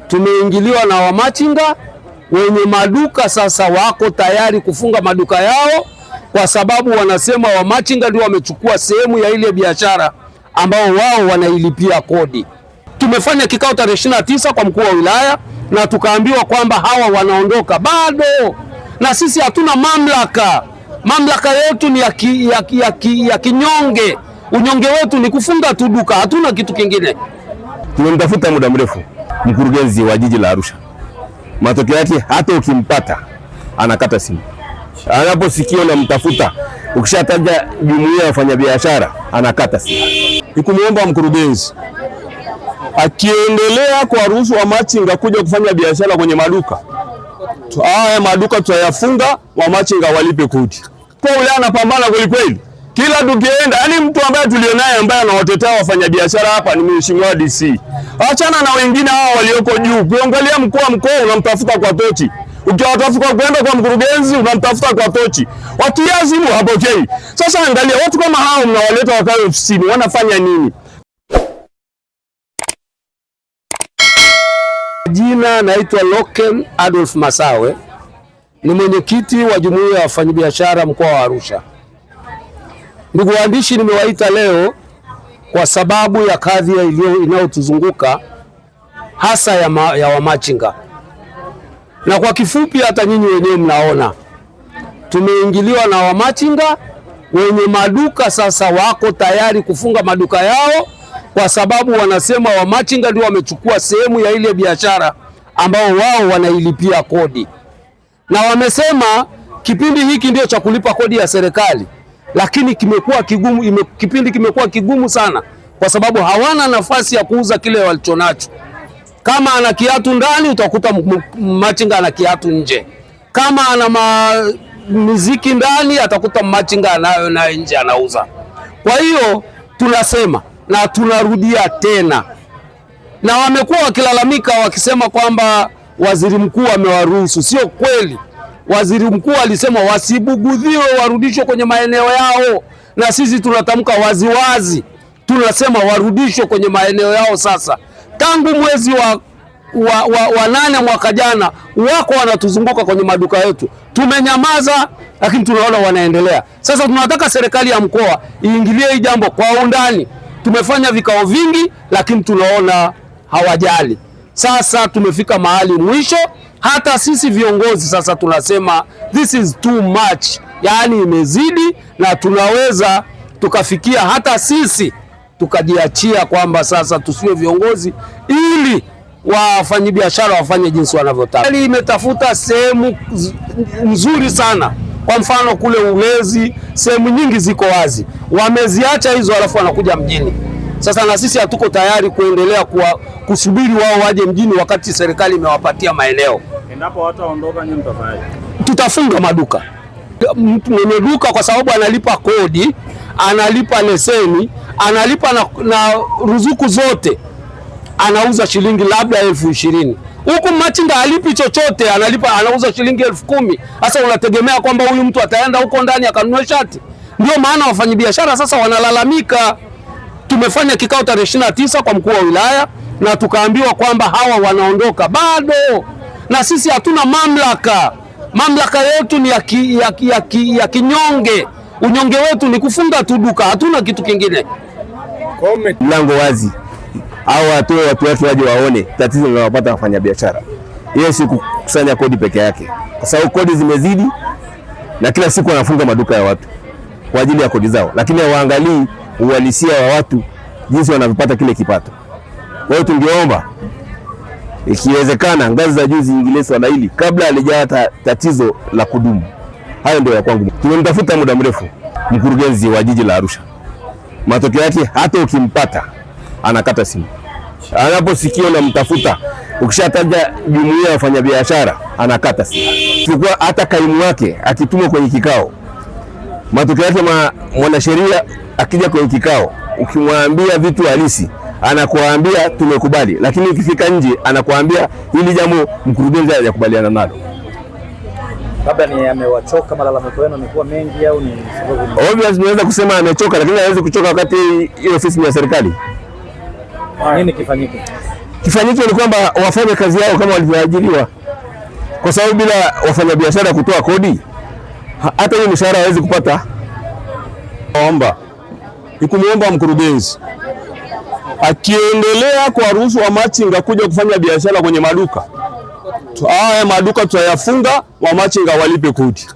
Tumeingiliwa na wamachinga wenye maduka sasa wako tayari kufunga maduka yao kwa sababu wanasema wamachinga ndio wamechukua sehemu ya ile biashara ambao wao wanailipia kodi. Tumefanya kikao tarehe 29 kwa mkuu wa wilaya na tukaambiwa kwamba hawa wanaondoka bado, na sisi hatuna mamlaka. Mamlaka yetu ni ya kinyonge. Unyonge wetu ni kufunga tu duka, hatuna kitu kingine. Tumemtafuta muda mrefu mkurugenzi wa jiji la Arusha. Matokeo yake hata ukimpata anakata simu. Anaposikia unamtafuta, ukishataja jumuiya ya wafanyabiashara anakata simu. Nikumuomba mkurugenzi akiendelea kuwaruhusu wamachinga kuja kufanya biashara kwenye maduka, haya maduka tutayafunga, wamachinga walipe kodi. Kwa ule anapambana kweli kweli. Kila tukienda, yani mtu ambaye tulionaye ambaye anawatetea wafanyabiashara hapa ni Mheshimiwa DC. Achana na wengine hao walioko juu. Ukiangalia mkuu wa mkoa unamtafuta kwa tochi. Ukiwatafuta kwenda kwa mkurugenzi unamtafuta kwa tochi. Wakiazimu hapokei. Sasa angalia watu kama hao mnawaleta wakae ofisini, wanafanya nini? Jina naitwa Loken Adolf Masawe, ni mwenyekiti wa jumuiya ya wafanyabiashara mkoa wa Arusha. Ndugu waandishi, nimewaita leo kwa sababu ya kadhi inayotuzunguka hasa ya wamachinga. Na kwa kifupi, hata nyinyi wenyewe mnaona tumeingiliwa na wamachinga wenye maduka sasa wako tayari kufunga maduka yao kwa sababu wanasema wamachinga ndio wamechukua sehemu ya ile biashara ambao wao wanailipia kodi. Na wamesema kipindi hiki ndio cha kulipa kodi ya serikali, lakini kipindi kimekuwa kigumu sana kwa sababu hawana nafasi ya kuuza kile walichonacho. Kama ana kiatu ndani utakuta machinga ana kiatu nje. Kama ana muziki ndani atakuta machinga anayo na nje anauza. Kwa hiyo tunasema na tunarudia tena, na wamekuwa wakilalamika wakisema kwamba waziri mkuu amewaruhusu. Sio kweli. Waziri mkuu alisema wasibugudhiwe, warudishwe kwenye maeneo yao, na sisi tunatamka waziwazi, tunasema warudishwe kwenye maeneo yao. Sasa tangu mwezi wa 8 mwaka jana wako wanatuzunguka kwenye maduka yetu, tumenyamaza, lakini tunaona wanaendelea. Sasa tunataka serikali ya mkoa iingilie hili jambo kwa undani. Tumefanya vikao vingi, lakini tunaona hawajali. Sasa tumefika mahali mwisho. Hata sisi viongozi sasa tunasema this is too much, yaani imezidi, na tunaweza tukafikia hata sisi tukajiachia kwamba sasa tusiwe viongozi ili wafanyabiashara wafanye jinsi wanavyotaka. Hali imetafuta sehemu nzuri sana. Kwa mfano kule Ulezi, sehemu nyingi ziko wazi, wameziacha hizo, alafu wanakuja mjini. Sasa na sisi hatuko tayari kuendelea kusubiri wao waje mjini wakati serikali imewapatia maeneo. Endapo wataondoka, nyinyi mtafanyaje? Tutafunga maduka. Mtu mwenye duka kwa sababu analipa kodi, analipa leseni, analipa na ruzuku zote, anauza shilingi labda 20,000. Huku machinga halipi chochote, anauza shilingi 10,000. Sasa unategemea kwamba huyu mtu ataenda huko ndani akanunua shati? Ndio maana wafanyabiashara sasa wanalalamika. Tumefanya kikao tarehe 29 kwa mkuu wa wilaya na tukaambiwa kwamba hawa wanaondoka bado, na sisi hatuna mamlaka. Mamlaka yetu ni ya kinyonge. Unyonge wetu ni kufunga tu duka, hatuna kitu kingine. Mlango wazi au watu wake waje waone tatizo linalopata wafanyabiashara. Hiyo si kukusanya kodi peke yake, kwa sababu kodi zimezidi na kila siku wanafunga maduka ya watu kwa ajili ya kodi zao, lakini hawaangalii uhalisia wa watu jinsi wanavyopata kile kipato. Kwa hiyo tungeomba ikiwezekana ngazi za juu ziingilie swala hili kabla halijaa tatizo la kudumu. Hayo ndio ya kwangu. Tumemtafuta muda mrefu mkurugenzi wa jiji la Arusha. Matokeo yake hata ukimpata anakata simu. Anaposikia unamtafuta, ukishataja jumuiya ya wafanyabiashara anakata simu. Chukua hata kaimu wake akitumwa kwenye kikao. Matokeo yake mwanasheria akija kwenye kikao, ukimwambia vitu halisi anakuambia tumekubali, lakini ikifika nje anakuambia hili jambo mkurugenzi hajakubaliana nalo. Labda ni amewachoka, malalamiko yenu yamekuwa mengi au ni sababu? Obviously tunaweza kusema amechoka, lakini hawezi kuchoka wakati hiyo ofisi ni ya serikali. Nini kifanyike? Kifanyike ni kwamba wafanye kazi yao kama walivyoajiriwa, kwa sababu bila wafanyabiashara kutoa kodi hata hiyo mshahara hawezi kupata. Naomba nikumuomba mkurugenzi akiendelea kuwaruhusu wamachinga kuja kufanya biashara kwenye maduka, haya maduka tutayafunga, wamachinga walipe kodi,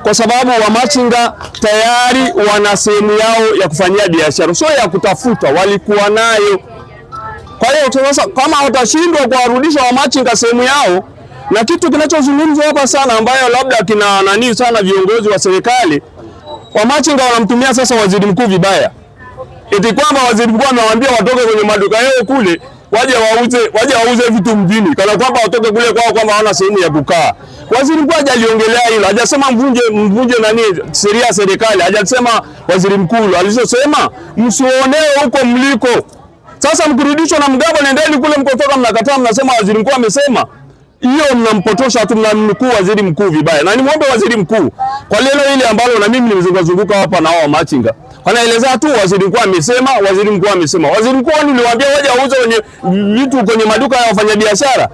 kwa sababu wamachinga tayari wana sehemu yao ya kufanyia biashara, sio ya kutafuta, walikuwa nayo. Kwa hiyo sasa kama watashindwa kuwarudisha wamachinga sehemu yao, na kitu kinachozungumzwa hapa sana ambayo labda kina nani sana viongozi wa serikali, wamachinga wanamtumia sasa waziri mkuu vibaya, eti kwamba waziri mkuu amewaambia watoke kwenye maduka yao kule waje wauze vitu mjini, kana kwamba watoke kule kwao kwamba hawana sehemu ya kukaa. Waziri mkuu hajaliongelea hilo, hajasema mvunje nani sheria ya serikali, hajasema waziri mkuu. Alisema msionee huko mliko. Sasa mkurudishwa na Mgabo, nendeni kule mkotoka, mnakataa, mnasema waziri mkuu amesema. Hiyo mnampotosha tu, mnamnukuu waziri mkuu vibaya. Na nimuombe waziri mkuu kwa lelo ile ambalo na mimi nimezunguka hapa na wao machinga, wanaeleza tu waziri mkuu amesema, waziri mkuu amesema. Waziri mkuu niliwaambia waje wauze vitu kwenye maduka ya wafanyabiashara.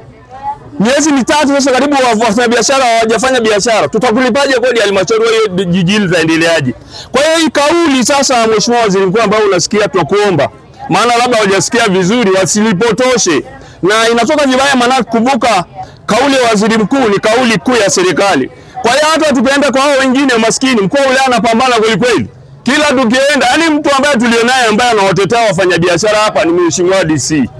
Miezi mitatu sasa karibu wafanyabiashara hawajafanya biashara. Tutakulipaje kodi ya halmashauri hiyo, jiji litaendeleaje? Kwa hiyo hii kauli sasa, mheshimiwa waziri mkuu, ambao unasikia, tunakuomba, maana labda hujasikia vizuri, wasilipotoshe. Na inatoka vibaya, maana kumbuka kauli ya waziri mkuu ni kauli kuu ya serikali. Kwa hiyo hata tukienda kwa hao wengine maskini, mkuu wa wilaya anapambana kweli kweli. Kila tukienda, yani mtu ambaye tulionaye ambaye anawatetea wafanyabiashara hapa ni mheshimiwa DC.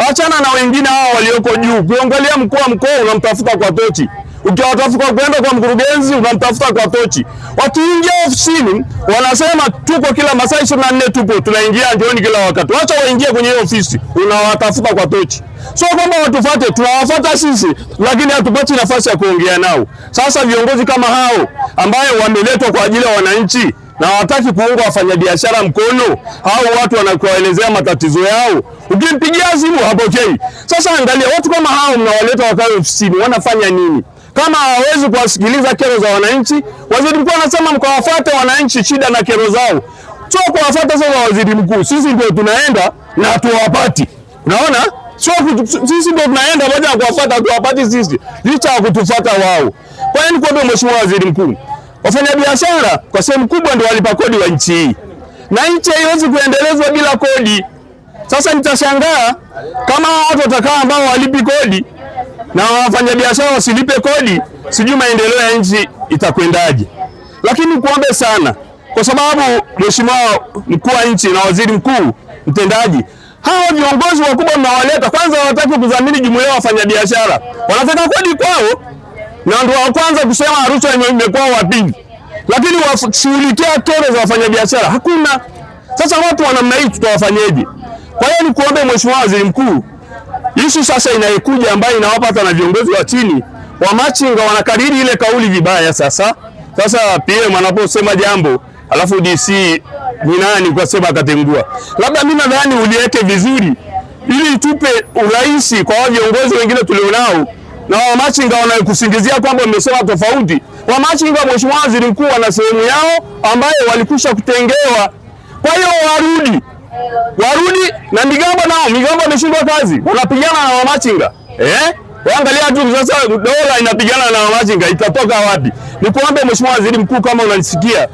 Achana na wengine hao walioko juu. Ukiangalia mkuu wa mkoa unamtafuta kwa tochi. Ukiwatafuta kwenda kwa mkurugenzi unamtafuta kwa tochi. Wakiingia ofisini wanasema tuko kila masaa 24 tupo, tunaingia njioni kila wakati. Wacha waingie kwenye hiyo ofisi, unawatafuta kwa tochi. Sio kwamba watufuate, tunawafuata sisi, lakini hatupati nafasi ya kuongea nao. Sasa viongozi kama hao ambayo wameletwa kwa ajili ya wananchi na hawataki kuunga wafanyabiashara mkono, hao watu wanakuelezea matatizo yao, ukimpigia simu hapokei. Sasa angalia watu kama hao mnawaleta wakae ofisini, wanafanya nini? Kama hawezi kuwasikiliza kero za wananchi, waziri mkuu anasema mkawafuate wananchi shida na kero zao. Sio kuwafuata sasa waziri mkuu, sisi ndio tunaenda na hatuwapati. Unaona? Sio sisi ndio tunaenda moja na kuwafuata, hatuwapati sisi, licha ya kutufuata wao. Kwa hiyo nikuombe mheshimiwa waziri mkuu, wafanyabiashara kwa sehemu kubwa ndio walipa kodi wa nchi hii, na nchi haiwezi kuendelezwa bila kodi. Sasa nitashangaa kama watu watakaa ambao walipi kodi na wafanyabiashara wasilipe kodi, sijui maendeleo ya nchi itakwendaje. Lakini kuombe sana, kwa sababu mheshimiwa mkuu wa nchi na waziri mkuu mtendaji, hao viongozi wakubwa mnawaleta, kwanza wanataka kudhamini jumuiya ya wafanyabiashara, wanataka kodi kwao, na ndio wa kwanza kusema Arusha imekuwa wa pili, lakini washughulikia kero za wafanyabiashara hakuna. Sasa watu wa namna hii tutawafanyaje? Kwa hiyo nikuombe mheshimiwa waziri mkuu, issue sasa inayokuja ambayo inawapata na viongozi wa chini wa machinga wanakariri ile kauli vibaya. Sasa PM anaposema jambo alafu DC ni nani kwa sababu akatengua, labda mimi nadhani uliweke vizuri ili tupe urahisi kwa viongozi wengine tulionao, na wamachinga wanakusingizia kwamba umesema tofauti. Wamachinga mheshimiwa waziri mkuu wana sehemu yao ambayo walikwisha kutengewa. Kwa hiyo warudi na Migambo ameshindwa kazi, wanapigana na wamachinga. Waangalia tu sasa dola inapigana na wamachinga, itatoka wapi? Nikuombe mheshimiwa waziri mkuu, kama unanisikia,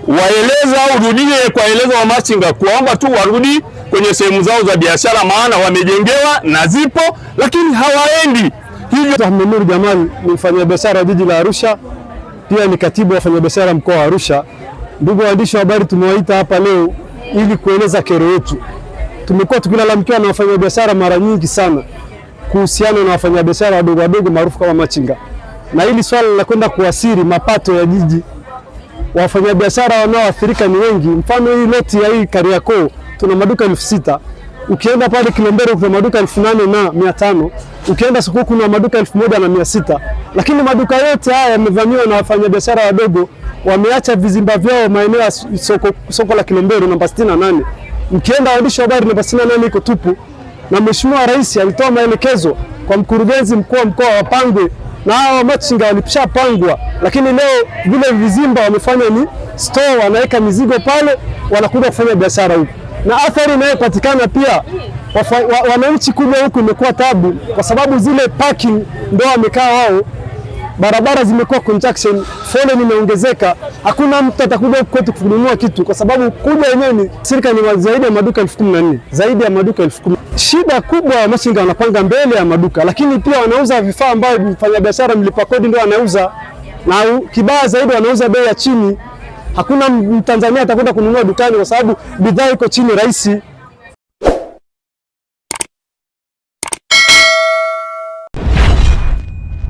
waeleza au urudie kuwaeleza wamachinga kuomba tu warudi kwenye sehemu zao za biashara, maana wamejengewa na zipo lakini hawaendi. Hivyo Ahmed Jamal ni mfanyabiashara jiji la Arusha, pia ni katibu wa wafanyabiashara mkoa wa Arusha. Ndugu waandishi wa habari, tumewaita hapa leo ili kueleza kero yetu. Tumekuwa tukilalamikiwa na wafanyabiashara mara nyingi sana kuhusiana na wafanyabiashara wadogo wadogo maarufu kama machinga, na hili swala la kwenda kuasiri mapato ya jiji. Wafanyabiashara wanaoathirika ni wengi. Mfano hii loti ya hii Kariakoo tuna maduka 6,000. Ukienda pale Kilombero kuna maduka 8,500. Ukienda Sokoni kuna maduka 1,600. Lakini maduka yote haya yamevamiwa na wafanyabiashara wadogo, wameacha vizimba vyao maeneo ya soko la Kilombero namba 68. Mkienda waandishi wa habari namba 68 iko tupu, na Mheshimiwa Rais alitoa maelekezo kwa mkurugenzi mkuu wa mkoa wapangwe, na hao machinga walishapangwa, lakini leo vile vizimba wamefanya ni store, wanaweka mizigo pale, wanakuja kufanya biashara huko, na athari inayopatikana pia wananchi kubwa huku imekuwa tabu, kwa sababu zile parking ndio wamekaa wao, barabara zimekuwa congestion, foleni imeongezeka, hakuna mtu atakuja huku kwetu kununua kitu, kwa sababu kuja wenyewe ni serikali ni zaidi ya maduka 14,000, zaidi ya maduka 10,000. Shida kubwa ya machinga wanapanga mbele ya maduka, lakini pia wanauza vifaa ambavyo mfanyabiashara mlipa kodi ndio anauza, na kibaya zaidi wanauza bei ya chini. Hakuna Mtanzania atakwenda kununua dukani kwa sababu bidhaa iko chini rahisi.